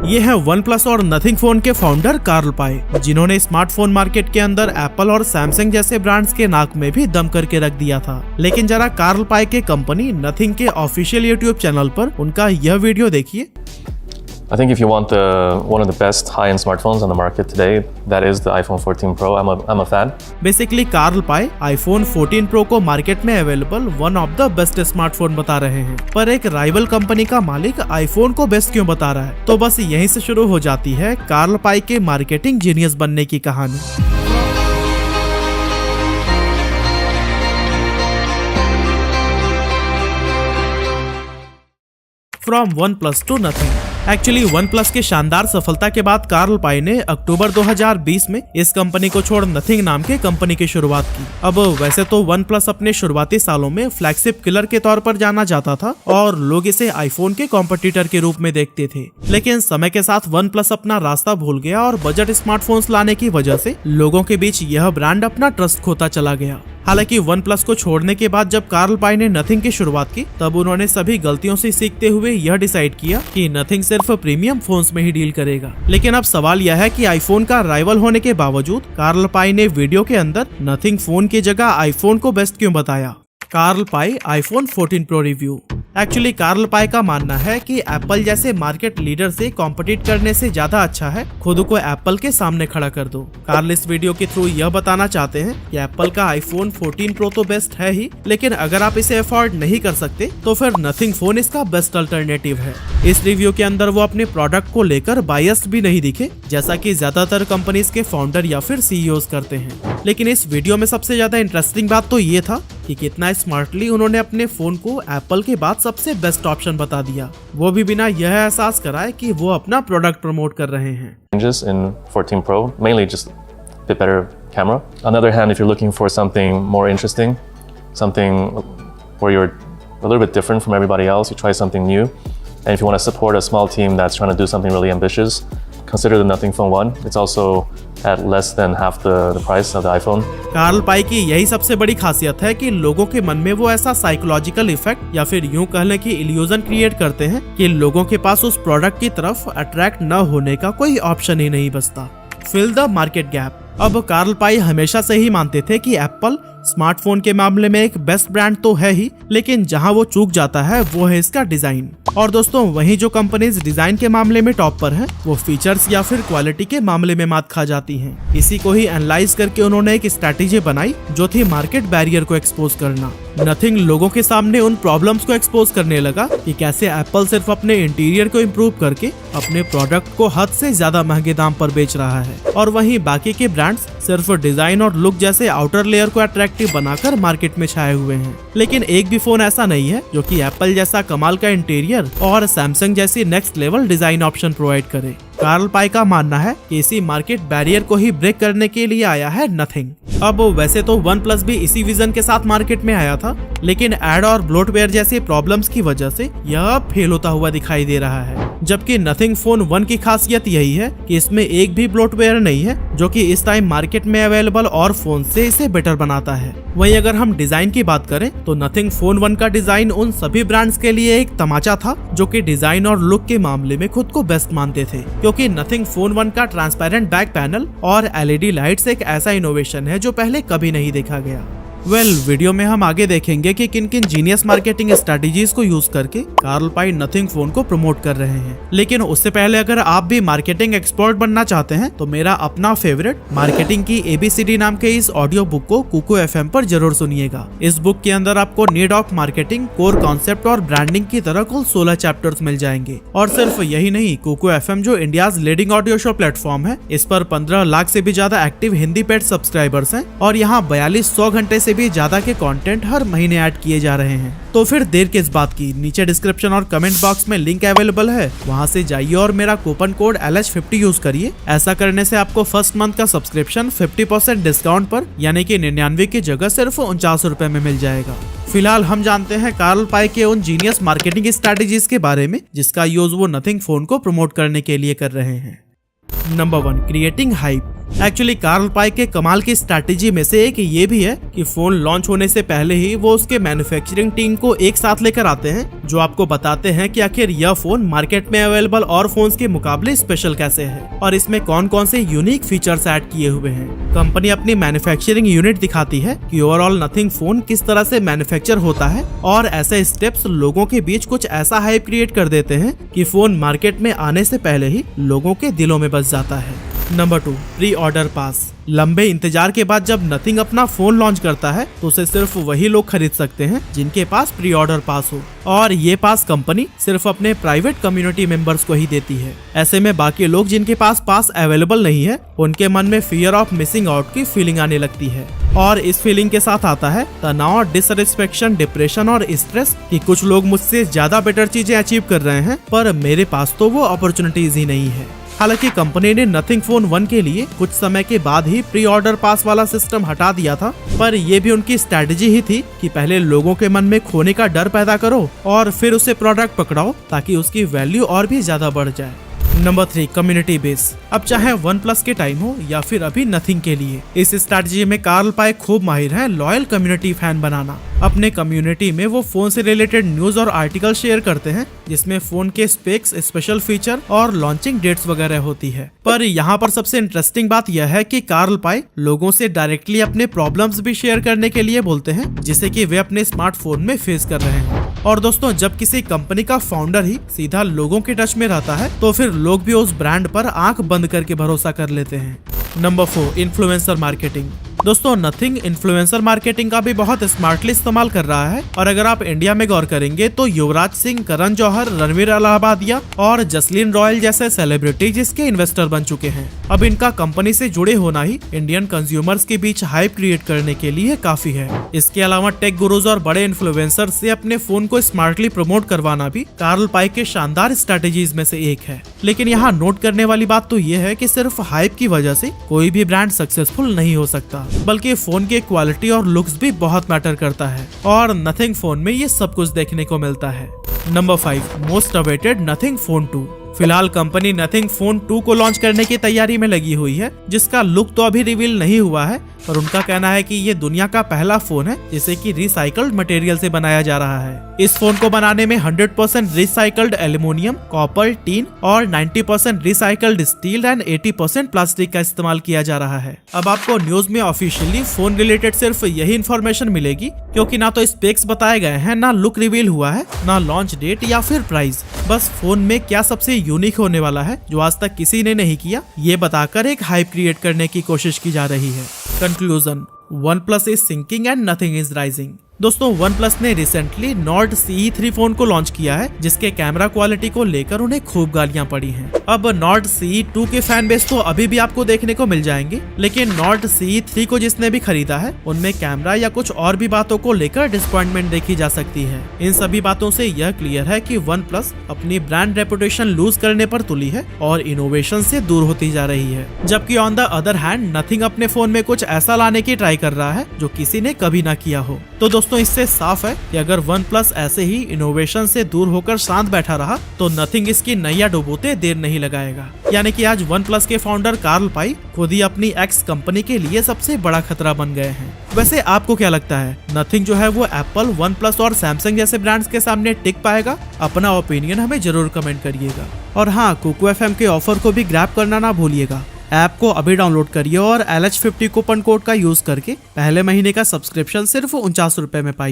ये है one plus और नथिंग फोन के फाउंडर कार्ल पाई, जिन्होंने स्मार्टफोन मार्केट के अंदर एप्पल और सैमसंग जैसे ब्रांड्स के नाक में भी दम करके रख दिया था। लेकिन जरा कार्ल पाई के कंपनी नथिंग के ऑफिशियल यूट्यूब चैनल पर उनका यह वीडियो देखिए। I think if you want one of the best high-end smartphones on the market today, that is the iPhone 14 Pro. I'm a fan. Basically Carl Pei iPhone 14 Pro को market में available one of the best smartphone बता रहे हैं, पर एक rival company का मालिक iPhone को बेस्ट क्यों बता रहा है? तो बस यहीं से शुरू हो जाती है कार्ल पाई के मार्केटिंग जीनियस बनने की कहानी। From one plus two nothing. Actually one plus के शानदार सफलता के बाद कार्ल पाई ने अक्टूबर 2020 में इस कंपनी को छोड़ नथिंग नाम के कंपनी की शुरुआत की। अब वैसे तो वन प्लस अपने शुरुआती सालों में फ्लैगशिप किलर के तौर पर जाना जाता था और लोग इसे आईफोन के कॉम्पिटिटर के रूप में देखते थे, लेकिन समय के साथ वन प्लस अपना रास्ता भूल गया और बजट स्मार्टफोन्स लाने की वजह से लोगों के बीच यह ब्रांड अपना ट्रस्ट खोता चला गया। हालांकि वन प्लस को छोड़ने के बाद जब कार्ल पाई ने नथिंग की शुरुआत की, तब उन्होंने सभी गलतियों से सीखते हुए यह डिसाइड किया कि नथिंग सिर्फ प्रीमियम फोन्स में ही डील करेगा। लेकिन अब सवाल यह है कि आईफोन का राइवल होने के बावजूद कार्ल पाई ने वीडियो के अंदर नथिंग फोन की जगह आईफोन को बेस्ट क्यों बताया? Carl Pei iPhone 14 Pro review. Actually Carl Pei का मानना है कि एप्पल जैसे मार्केट लीडर से कॉम्पिटिट करने से ज्यादा अच्छा है खुद को एप्पल के सामने खड़ा कर दो। कार्ल इस वीडियो के थ्रू यह बताना चाहते हैं कि एप्पल का iPhone 14 Pro तो बेस्ट है ही, लेकिन अगर आप इसे अफोर्ड नहीं कर सकते तो फिर नथिंग फोन इसका बेस्ट अल्टरनेटिव है। इस रिव्यू के अंदर वो अपने प्रोडक्ट को लेकर बायस्ड भी नहीं दिखे, जैसा कि ज्यादातर कंपनीज के फाउंडर या फिर सीईओज करते हैं। लेकिन इस वीडियो में सबसे ज्यादा इंटरेस्टिंग बात तो ये था कि कितना स्मार्टली उन्होंने अपने फोन को एप्पल के बाद सबसे बेस्ट ऑप्शन बता दिया, वो भी बिना यह एहसास कराए कि वो अपना प्रोडक्ट प्रमोट कर रहे हैं। Changes in 14 Pro, mainly just a bit better camera. On the other hand, if you're looking for something more interesting, something where you're a little bit different from everybody else, you try something new, and if you want to support a small team that's trying to do something really ambitious, consider the Nothing Phone 1. It's also at less than half the price of the iPhone. Carl Pei की यही सबसे बड़ी खासियत है कि लोगों के मन में वो ऐसा साइकोलॉजिकल इफेक्ट या फिर यूं कह लें कि इल्यूजन क्रिएट करते हैं कि लोगों के पास उस प्रोडक्ट की तरफ अट्रैक्ट न होने का कोई ऑप्शन ही नहीं बचता। Fill the market gap. अब कार्ल पाई हमेशा से ही मानते थे कि एप्पल स्मार्टफोन के मामले में एक बेस्ट ब्रांड तो है ही, लेकिन जहां वो चूक जाता है वो है इसका डिजाइन। और दोस्तों, वहीं जो कंपनीज डिजाइन के मामले में टॉप पर हैं, वो फीचर्स या फिर क्वालिटी के मामले में मात खा जाती हैं। इसी को ही एनालाइज करके उन्होंने एक स्ट्रैटेजी बनाई जो थी मार्केट बैरियर को एक्सपोज करना। नथिंग लोगों के सामने उन प्रॉब्लम्स को एक्सपोज करने लगा कि कैसे एप्पल सिर्फ अपने इंटीरियर को इम्प्रूव करके अपने प्रोडक्ट को हद से ज्यादा महंगे दाम पर बेच रहा है, और वहीं बाकी के ब्रांड्स सिर्फ डिजाइन और लुक जैसे आउटर लेयर को अट्रैक्टिव बनाकर मार्केट में छाए हुए हैं। लेकिन एक भी फोन ऐसा नहीं है जो कि एप्पल जैसा कमाल का इंटीरियर और सैमसंग जैसी next level design option provide करे। कार्ल पाई का मानना है कि इसी मार्केट बैरियर को ही ब्रेक करने के लिए आया है नथिंग। अब वैसे तो वन प्लस भी इसी विजन के साथ मार्केट में आया था, लेकिन एड और ब्लोटवेयर जैसे प्रॉब्लम्स की वजह से यह फेल होता हुआ दिखाई दे रहा है। जबकि नथिंग फोन 1 की खासियत यही है कि इसमें एक भी ब्लोटवेयर नहीं है, जो कि इस टाइम मार्केट में अवेलेबल और फोन से इसे बेटर बनाता है। वहीं अगर हम डिजाइन की बात करें तो नथिंग फोन 1 का डिजाइन उन सभी ब्रांड्स के लिए एक तमाचा था जो कि डिजाइन और लुक के मामले में खुद को बेस्ट मानते थे, क्योंकि नथिंग फोन 1 का ट्रांसपेरेंट बैक पैनल और एलईडी लाइट्स एक ऐसा इनोवेशन है जो पहले कभी नहीं देखा गया। वीडियो में हम आगे देखेंगे कि किन किन जीनियस मार्केटिंग स्ट्रेटजीज को यूज करके कार्ल पाई नथिंग फोन को प्रमोट कर रहे हैं। लेकिन उससे पहले अगर आप भी मार्केटिंग एक्सपर्ट बनना चाहते हैं तो मेरा अपना फेवरेट मार्केटिंग की ABCD नाम के इस ऑडियो बुक को कुको FM पर जरूर सुनिएगा। इस बुक के अंदर आपको need of marketing, core concept और ब्रांडिंग की तरह कुल 16 चैप्टर्स मिल जाएंगे। और सिर्फ यही नहीं, कुको FM जो India's leading audio show platform है, इस पर 15 लाख से भी ज्यादा एक्टिव हिंदी पेड सब्सक्राइबर्स हैं और यहाँ 4200 घंटे से भी ज्यादा के कंटेंट हर महीने ऐड किए जा रहे हैं। तो फिर देर किस बात की, नीचे डिस्क्रिप्शन और कमेंट बॉक्स में लिंक अवेलेबल है, वहां से जाइए और मेरा कूपन कोड LH50 यूज करिए। ऐसा करने से आपको फर्स्ट मंथ का सब्सक्रिप्शन 50% डिस्काउंट पर यानी कि 99 की जगह सिर्फ 49 रुपए में मिल जाएगा। फिलहाल हम जानते हैं कार्ल पाई के उन जीनियस मार्केटिंग स्ट्रेटजीज के बारे में जिसका यूज वो नथिंग फोन को प्रमोट करने के लिए कर रहे हैं। Number 1, creating hype. Actually Carl Pei के कमाल की स्ट्रैटेजी में से एक ये भी है कि फोन लॉन्च होने से पहले ही वो उसके मैन्युफैक्चरिंग टीम को एक साथ लेकर आते हैं, जो आपको बताते हैं कि आखिर यह फोन मार्केट में अवेलेबल और फोन्स के मुकाबले स्पेशल कैसे है और इसमें कौन कौन से यूनिक फीचर्स ऐड किए हुए हैं। कंपनी अपनी मैन्युफैक्चरिंग यूनिट दिखाती है कि ओवरऑल नथिंग फोन किस तरह से मैन्युफैक्चर होता है और ऐसे स्टेप्स लोगों के बीच कुछ ऐसा हाइप क्रिएट कर देते हैं कि फोन मार्केट में आने से पहले ही लोगों के दिलों में बस जाता है। Number 2, pre order pass. लंबे इंतजार के बाद जब नथिंग अपना फोन लॉन्च करता है तो उसे सिर्फ वही लोग खरीद सकते हैं जिनके पास प्री ऑर्डर पास हो, और ये पास कंपनी सिर्फ अपने प्राइवेट कम्युनिटी मेंबर्स को ही देती है। ऐसे में बाकी लोग जिनके पास अवेलेबल नहीं है उनके मन में फियर ऑफ मिसिंग आउट की फीलिंग आने लगती है, और इस फीलिंग के साथ आता है तनाव, डिससेटिस्फेक्शन, डिप्रेशन और स्ट्रेस कि कुछ लोग मुझसे ज्यादा बेटर चीजें अचीव कर रहे हैं पर मेरे पास तो वो अपॉर्चुनिटीज ही नहीं है। हालांकि कंपनी ने नथिंग फोन 1 के लिए कुछ समय के बाद ही प्री ऑर्डर पास वाला सिस्टम हटा दिया था, पर यह भी उनकी स्ट्रैटेजी ही थी कि पहले लोगों के मन में खोने का डर पैदा करो और फिर उसे प्रोडक्ट पकड़ाओ ताकि उसकी वैल्यू और भी ज्यादा बढ़ जाए। Number 3, community base. अब चाहे OnePlus के टाइम हो या फिर अभी नथिंग के लिए, इस स्ट्रैटेजी में कार्ल पाई खूब माहिर है लॉयल कम्युनिटी फैन बनाना। अपने कम्युनिटी में वो फोन से रिलेटेड न्यूज और आर्टिकल शेयर करते हैं जिसमें फोन के स्पेक्स, स्पेशल फीचर और लॉन्चिंग डेट्स वगैरह होती है। पर यहाँ पर सबसे इंटरेस्टिंग बात यह है कि कार्ल पाई लोगों से डायरेक्टली अपने प्रॉब्लम्स भी शेयर करने के लिए बोलते हैं जिसे कि वे अपने स्मार्टफोन में फेस कर रहे हैं। और दोस्तों, जब किसी कंपनी का फाउंडर ही सीधा लोगों के टच में रहता है तो फिर लोग भी उस ब्रांड पर आंख बंद करके भरोसा कर लेते हैं। Number 4, influencer marketing. दोस्तों, नथिंग इन्फ्लुएंसर मार्केटिंग का भी बहुत स्मार्टली इस्तेमाल कर रहा है, और अगर आप इंडिया में गौर करेंगे तो युवराज सिंह, करण जौहर, रणवीर इलाहाबादिया और जसलीन रॉयल जैसे सेलिब्रिटीज इसके इन्वेस्टर बन चुके हैं। अब इनका कंपनी से जुड़े होना ही इंडियन कंज्यूमर्स के बीच हाइप क्रिएट करने के लिए काफी है। इसके अलावा टेक गुरुज और बड़े इन्फ्लुएंसर से अपने फोन को स्मार्टली प्रमोट करवाना भी कार्ल पाई के शानदार स्ट्रैटेजीज में से एक है। लेकिन यहाँ नोट करने वाली बात तो ये है कि सिर्फ हाइप की वजह से कोई भी ब्रांड सक्सेसफुल नहीं हो सकता, बल्कि फोन की क्वालिटी और लुक्स भी बहुत मैटर करता है, और नथिंग फोन में ये सब कुछ देखने को मिलता है। Number 5, most awaited nothing phone 2। फिलहाल कंपनी नथिंग फोन 2 को लॉन्च करने की तैयारी में लगी हुई है, जिसका लुक तो अभी रिवील नहीं हुआ है, पर उनका कहना है कि ये दुनिया का पहला फोन है जिसे कि रिसाइकल्ड मटेरियल से बनाया जा रहा है। इस फोन को बनाने में 100% रिसाइकल्ड एल्यूमिनियम, कॉपर, टीन और 90% रिसाइकल्ड स्टील एंड 80% प्लास्टिक का इस्तेमाल किया जा रहा है। अब आपको न्यूज में ऑफिशियली फोन रिलेटेड सिर्फ यही इन्फॉर्मेशन मिलेगी, क्योंकि ना तो स्पेक्स बताए गए हैं, ना लुक रिवील हुआ है, ना लॉन्च डेट या फिर प्राइस। बस फोन में क्या सबसे यूनिक होने वाला है जो आज तक किसी ने नहीं किया, ये बताकर एक हाइप क्रिएट करने की कोशिश की जा रही है। Conclusion, OnePlus is sinking and nothing is rising। दोस्तों, OnePlus ने रिसेंटली Nord CE3 फोन को लॉन्च किया है, जिसके कैमरा क्वालिटी को लेकर उन्हें खूब गालियां पड़ी हैं। अब Nord CE2 के फैन बेस तो अभी भी आपको देखने को मिल जाएंगे, लेकिन Nord CE3 को जिसने भी खरीदा है उनमें कैमरा या कुछ और भी बातों को लेकर डिसअपॉइंटमेंट देखी जा सकती है। इन सभी बातों से यह क्लियर है कि OnePlus अपनी ब्रांड रेपुटेशन लूज करने पर तुली है और इनोवेशन से दूर होती जा रही है, जबकि on the other hand nothing अपने फोन में कुछ ऐसा लाने की ट्राई कर रहा है जो किसी ने कभी ना किया हो। तो दोस्तों, इससे साफ है कि अगर OnePlus ऐसे ही इनोवेशन से दूर होकर शांत बैठा रहा तो नथिंग इसकी नैया डुबोते देर नहीं लगाएगा। यानी कि आज OnePlus के फाउंडर कार्ल पाई खुद ही अपनी एक्स कंपनी के लिए सबसे बड़ा खतरा बन गए हैं। वैसे आपको क्या लगता है, नथिंग जो है वो एप्पल, OnePlus और सैमसंग जैसे ब्रांड्स के सामने टिक पाएगा? अपना ओपिनियन हमें जरूर कमेंट करिएगा। और हाँ, कुकू FM के ऑफर को भी ग्रैब करना ना भूलिएगा। ऐप को अभी डाउनलोड करिए और LH50 कूपन कोड का यूज करके पहले महीने का सब्सक्रिप्शन सिर्फ 49 रुपए में पाइए।